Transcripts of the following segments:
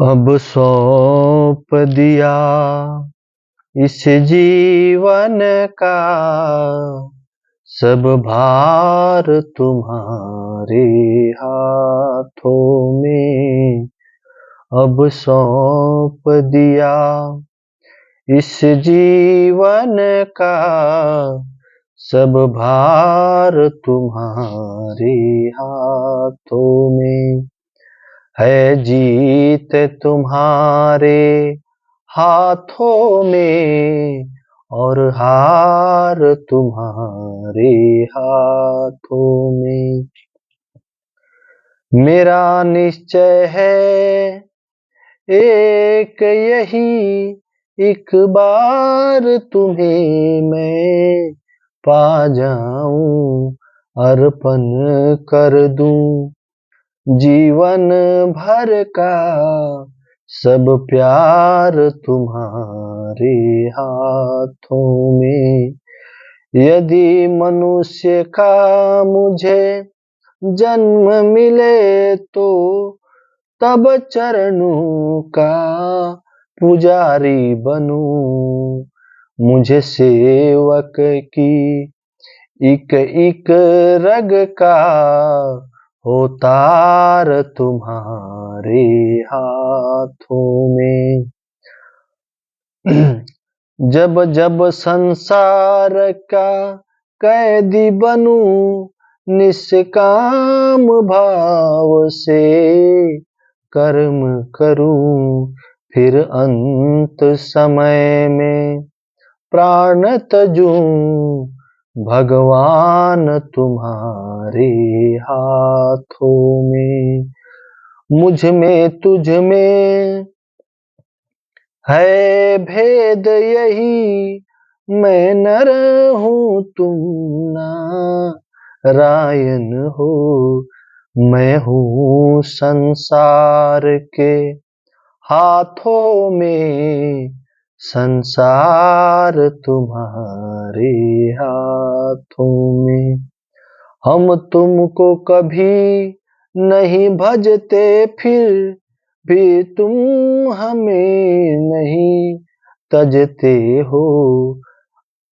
अब सौंप दिया इस जीवन का सब भार तुम्हारे हाथों में। अब सौंप दिया इस जीवन का सब भार तुम्हारे हाथों में। है जीत तुम्हारे हाथों में और हार तुम्हारे हाथों में। मेरा निश्चय है एक यही, एक बार तुम्हें मैं पा जाऊं, अर्पण कर दूं जीवन भर का सब प्यार तुम्हारे हाथों में। यदि मनुष्य का मुझे जन्म मिले तो तब चरणों का पुजारी बनूं, मुझे सेवक की एक एक रग का हो तार तुम्हारे हाथों में। जब जब संसार का कैदी बनूं, निष्काम भाव से कर्म करूं, फिर अंत समय में प्राण तजूं, भगवान तुम्हारे हाथों में। मुझ में तुझ में है भेद यही, मैं नर हूँ तुम नारायण हो। मैं हूँ संसार के हाथों में, संसार तुम्हारे हाथों में। हम तुमको कभी नहीं भजते, फिर भी तुम हमें नहीं तजते हो।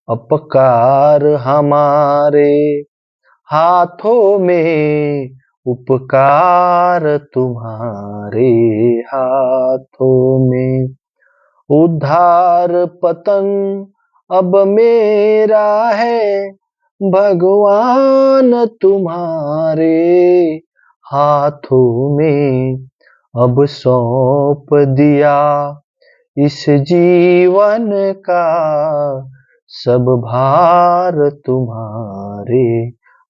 अपकार हमारे हाथों में, उपकार तुम्हारे हाथों में। उद्धार पतन अब मेरा है, भगवान तुम्हारे हाथों में। अब सौंप दिया इस जीवन का सब भार तुम्हारे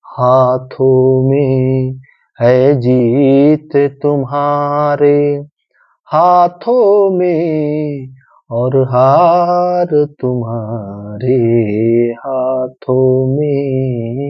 हाथों में। है जीत तुम्हारे हाथों में और हार तुम्हारे हाथों में।